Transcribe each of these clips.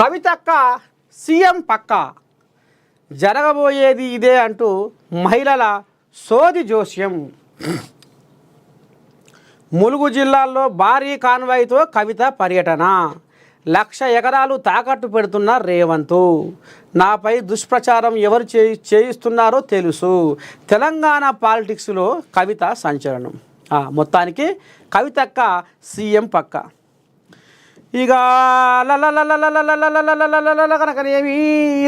కవితక్క సీఎం పక్క జరగబోయేది ఇదే అంటూ మహిళల సోది జోస్యం. ములుగు జిల్లాల్లో భారీ కాన్వాయ్తో కవిత పర్యటన. 1,00,000 ఎకరాలు తాకట్టు పెడుతున్న రేవంత్. నాపై దుష్ప్రచారం ఎవరు చేయిస్తున్నారో తెలుసు. తెలంగాణ పాలిటిక్స్లో కవిత సంచలనం. మొత్తానికి కవితక్క సీఎం పక్క. ఇక కనుకనేమి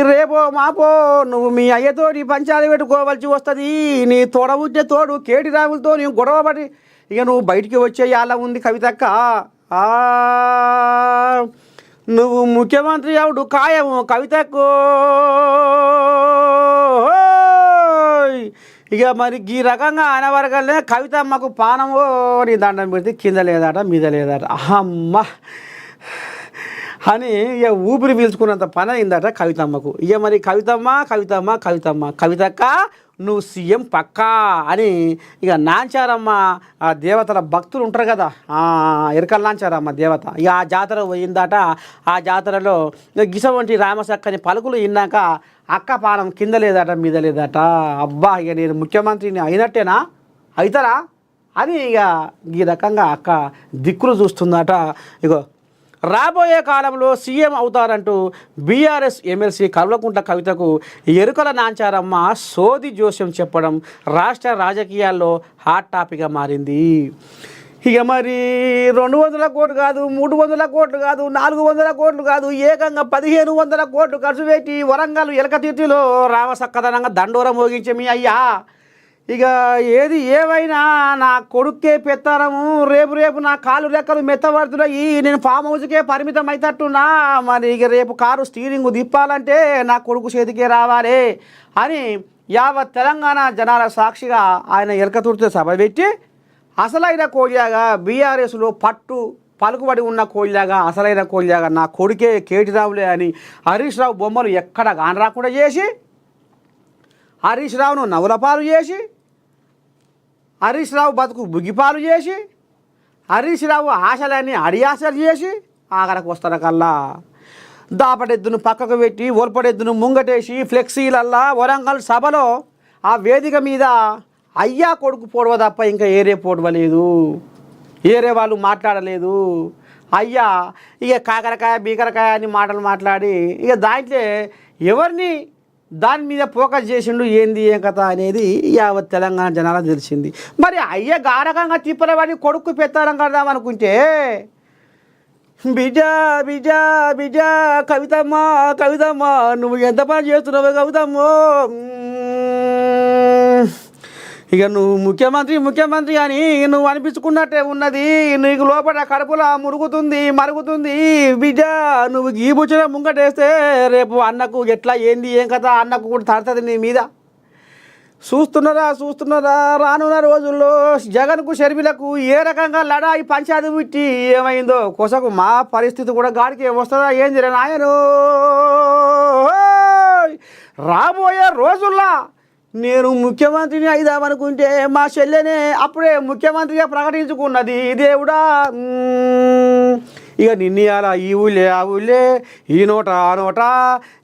రేపో మాపో నువ్వు మీ అయ్యతోటి పంచాయతీ పెట్టుకోవాల్సి వస్తుంది. నీ తోడబుట్టే తోడు కేటీ రాములతో నేను గొడవ పడి ఇక నువ్వు బయటికి వచ్చే అలా ఉంది కవితక్క. నువ్వు ముఖ్యమంత్రి అవుడు ఖాయము కవితకు. ఇక మరి ఈ రకంగా అనవరగలే కవితమ్మకు పానమో నీ దండం పెడితే కింద లేదట మీద లేదట అమ్మ అని ఇక ఊపిరి పీల్చుకున్నంత పని అయిందట కవితమ్మకు. ఇక మరి కవితక్క నువ్వు సీఎం పక్కా అని ఇక నాంచారమ్మ ఆ దేవతల భక్తులు ఉంటారు కదా, ఎరకల నాంచారమ్మ దేవత ఇక ఆ జాతర పోయిందట. ఆ జాతరలో గిసవంటి రామసక్కని పలుకులు విన్నాక అక్క పానం కింద లేదట మీద లేదట. అబ్బా ఇక నేను ముఖ్యమంత్రిని అయినట్టేనా అవుతారా అని ఇక ఈ రకంగా అక్క దిక్కులు చూస్తుందట. ఇగో రాబోయే కాలంలో సీఎం అవుతారంటూ బీఆర్ఎస్ ఎమ్మెల్సీ కల్వకుంట్ల కవితకు ఎరుకల నాంచారమ్మ సోది జోస్యం చెప్పడం రాష్ట్ర రాజకీయాల్లో హాట్ టాపిక్గా మారింది. ఇక మరి 200 కోట్లు కాదు, 300 కోట్లు కాదు, 400 కోట్లు కాదు, ఏకంగా 1,500 కోట్లు ఖర్చు పెట్టి వరంగల్ ఎలకతీర్తిలో రామసక్కదనంగా దండోరం మోగించే మీ అయ్యా. ఇక ఏది ఏమైనా నా కొడుక్కే పెత్తారము. రేపు నా కాలు రెక్కలు మెత్తబడుతున్నాయి. నేను ఫామ్ హౌస్కే పరిమితం అవుతట్టున్నా. మరి ఇక రేపు కారు స్టీరింగ్ తిప్పాలంటే నా కొడుకు చేతికే రావాలి అని యావత్ తెలంగాణ జనాల సాక్షిగా ఆయన ఎలకతుర్తి సభ పెట్టి అసలైన కోడిలాగా బీఆర్ఎస్లో పలుకుబడి ఉన్న కోడిలాగా అసలైన కోడిలాగా నా కొడుకే కేటీ రావులే అని హరీష్ రావు బొమ్మలు ఎక్కడ కానరాకుండా చేసి, హరీష్ రావును నవ్వులపాలు చేసి, హరీష్ రావు బతుకు బుగ్గిపాలు చేసి, హరీష్ రావు ఆశలన్నీ అడియాసలు చేసి ఆఖరకు వస్తార కల్లా దాపటెద్దును పక్కకు పెట్టి ఓల్పడెద్దును ముంగటేసి ఫ్లెక్సీలల్లా వరంగల్ సభలో ఆ వేదిక మీద అయ్యా కొడుకు పోడవ తప్ప ఇంకా ఏరే పోడవలేదు, ఏరే వాళ్ళు మాట్లాడలేదు. అయ్యా ఇక కాకరకాయ బీకరకాయ అని మాటలు మాట్లాడి ఇక దాంట్లో ఎవరిని దాని మీద ఫోకస్ చేసిండు ఏంది ఏం కథ అనేది యావత్ తెలంగాణ జనాలకు తెలిసింది. మరి అయ్య గారకంగా తిప్పలవాడి కొడుకు పెత్తారం కడదాం అనుకుంటే బిజ కవితమ్మ నువ్వు ఎంత పని చేస్తున్నావు కవితమ్మో. ఇక నువ్వు ముఖ్యమంత్రి అని నువ్వు అనిపించుకున్నట్టే ఉన్నది. నీకు లోపల కడుపులా మరుగుతుంది బిడ్డ. నువ్వు ఈ బుచ్చిన ముంగటేస్తే రేపు అన్నకు ఎట్లా ఏంది ఏం కథ అన్నకు కూడా తడుతుంది నీ మీద. చూస్తున్నారా రానున్న రోజుల్లో జగన్కు షర్మిలకు ఏ రకంగా లడాయి పంచాయతీ పెట్టి ఏమైందో కొసకు మా పరిస్థితి కూడా గాడికి వస్తుందా ఏంది రే నాయను. రాబోయే రోజుల్లో నేను ముఖ్యమంత్రిని అయిదామనుకుంటే మా చెల్లెనే అప్పుడే ముఖ్యమంత్రిగా ప్రకటించుకున్నది దేవుడా. ఇక నిన్నయాల ఈ ఊళ్ళే ఆ ఊళ్ళే ఈ నోట ఆ నోట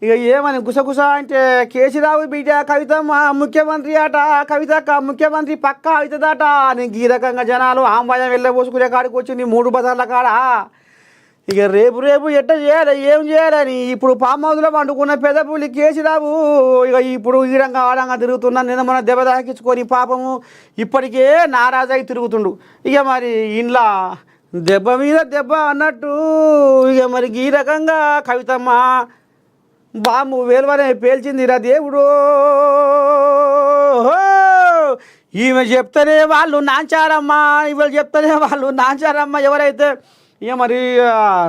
ఇక ఏమని గుసగుస అంటే కేసీరావు బిడ్డ కవితమ్మ ముఖ్యమంత్రి అట, కవితక్క ముఖ్యమంత్రి పక్కా అవుతుందట అని ఈ రకంగా జనాలు ఆంబాయం వెళ్ళబోసుకునే కాడికి వచ్చింది 3 బజార్ల కాడ. ఇక రేపు ఎట్ట చేయాలి ఏం చేయాలని ఇప్పుడు ఫామ్ హౌస్లో వండుకున్న పెద్దపూలి కేసీరావు ఇక ఇప్పుడు ఈడంగా ఆడంగా తిరుగుతున్నా. నిన్న మన దెబ్బ తాకించుకొని పాపము ఇప్పటికే నారాజై తిరుగుతుండు. ఇక మరి ఇంట్లో దెబ్బ మీద దెబ్బ అన్నట్టు ఇక మరి ఈ రకంగా కవితమ్మ బాంబు వేలువనే పేల్చింది రా దేవుడు. ఈమె చెప్తేనే వాళ్ళు నాంచారమ్మ, ఇవాళ చెప్తేనే వాళ్ళు నాంచారమ్మ. ఎవరైతే ఇక మరి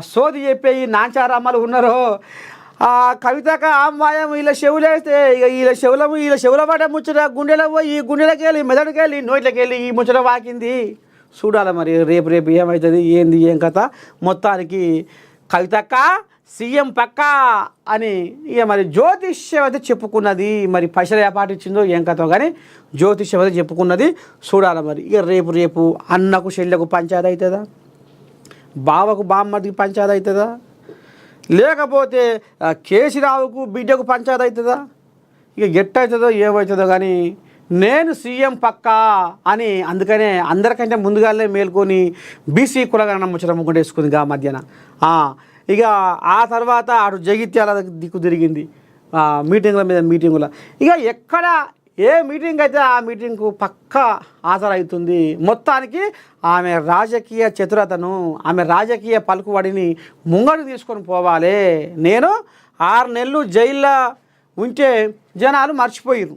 సోది చెప్పే ఈ నాంచారమ్మలు ఉన్నారో ఆ కవితక అమ్మాయం వీళ్ళ చెవులేస్తే ఇక వీళ్ళ చెవుల పడే ముచ్చట గుండెలో పోయి ఈ గుండెలకి వెళ్ళి మెదడుకి వెళ్ళి నోట్లకి వెళ్ళి ఈ ముచ్చట వాకింది. చూడాలి మరి రేపు ఏమవుతుంది ఏంది ఏం కథ. మొత్తానికి కవితక్క సీఎం పక్కా అని ఇక మరి జ్యోతిష్యం అయితే చెప్పుకున్నది. మరి పైసలు ఏ పాట ఇచ్చిందో ఏం కథో కానీ జ్యోతిష్యం అయితే చెప్పుకున్నది. చూడాలి మరి ఇక రేపు అన్నకు చెల్లెకు పంచాయతీ అవుతుందా, బావకు బామ్మడికి పంచాయతీ అవుతుందా, లేకపోతే కేసీరావుకు బిడ్డకు పంచాయతీ అవుతుందా? ఇక ఎట్టవుతుందో ఏమవుతుందో కానీ నేను సీఎం పక్కా అని అందుకనే అందరికంటే ముందుగానే మేల్కొని బీసీ కులగణన ముచ్చట ముగ్గురు వేసుకుంది గా మధ్యాహ్న. ఇక ఆ తర్వాత అటు జగిత్యాల దిక్కు తిరిగింది మీటింగుల మీద మీటింగుల. ఇక ఎక్కడ ఏ మీటింగ్ అయితే ఆ మీటింగ్కు పక్కా హాజరవుతుంది. మొత్తానికి ఆమె రాజకీయ చతురతను, ఆమె రాజకీయ పలుకుబడిని ముంగడు తీసుకొని పోవాలి. నేను 6 నెలలు జైల్లో ఉంటే జనాలు మర్చిపోయారు,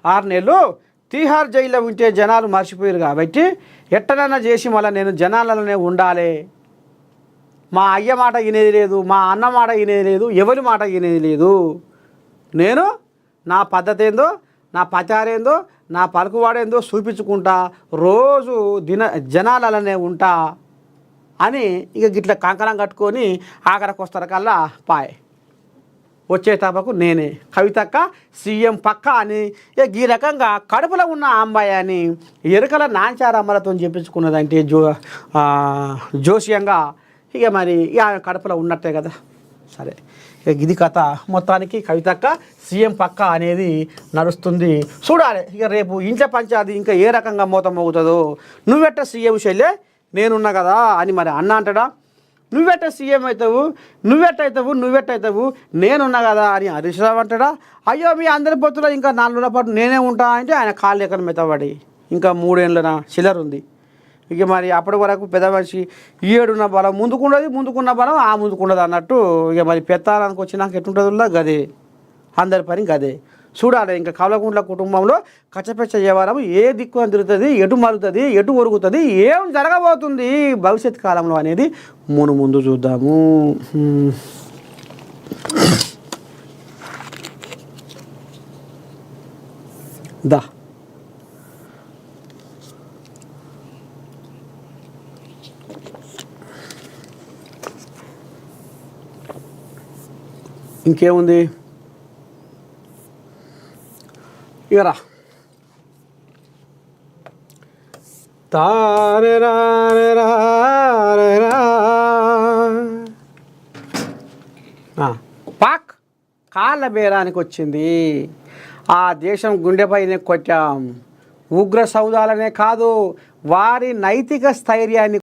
6 నెలలు తీహార్ జైల్లో ఉంటే జనాలు మర్చిపోయారు. కాబట్టి ఎట్టనన్నా చేసి మళ్ళీ నేను జనాలలోనే ఉండాలి. మా అయ్య మాట వినేది లేదు, మా అన్న మాట వినేది లేదు, ఎవరి మాట వినేది లేదు. నేను నా పద్ధతి ఏందో, నా పచారేందో, నా పలుకువాడేందో చూపించుకుంటా, రోజు జనాలనే ఉంటా అని ఇక గిట్ల కంకణం కట్టుకొని ఆఖరికి వస్తారు కల్లా పాయ్ వచ్చేటప్పకు నేనే కవితక్క సీఎం పక్క అని ఇక ఈ రకంగా కడుపులో ఉన్న అమ్మాయి అని ఎరుకల నాంచారమ్మలతో చెప్పించుకున్నదంటే జోస్యంగా ఇక మరి ఆమె కడుపులో ఉన్నట్టే కదా. సరే ఇక ఇది కథ. మొత్తానికి కవితక్క సీఎం పక్క అనేది నడుస్తుంది. చూడాలి ఇక రేపు ఇంట్లో పంచాది ఇంకా ఏ రకంగా మూత మోగుతుందో. నువ్వెట్ట సీఎం శైలే నేనున్నా కదా అని మరి అన్న అంటాడా? నువ్వెట్ట సీఎం అవుతావు, నువ్వెట్టవుతావు నేనున్నా కదా అని హరీష్ రావు అంటాడా? అయ్యో మీ అందరి పొత్తులో ఇంకా 4 నెలల పాటు నేనే ఉంటా అంటే ఆయన కాళ్ళు ఎక్కడ మెత్తబడి ఇంకా 3 ఏళ్ళ చిల్లర ఉంది. ఇక మరి అప్పటి వరకు పెద్ద మనిషి 7 బలం ముందుకున్న బలం ముందుకున్నది అన్నట్టు. ఇక మరి పెత్తానికి వచ్చినాక ఎట్టుంటుందో గదే అందరి పని గదే. చూడాలి ఇంకా కవలకుంట్ల కుటుంబంలో కచ్చపెచ్చ వ్యవహారం ఏ దిక్కున తిరుగుతుంది, ఎటు మరుగుతుంది, ఎటు ఒరుగుతుంది, ఏం జరగబోతుంది భవిష్యత్ కాలంలో అనేది ముందు చూద్దాము. దా ఇంకేముంది ఇకరా పాక్ కాళ్ళ బేరానికి వచ్చింది. ఆ దేశం గుండెపైనే కొట్టాం. ఉగ్ర సౌదాలనే కాదు వారి నైతిక స్థైర్యాన్ని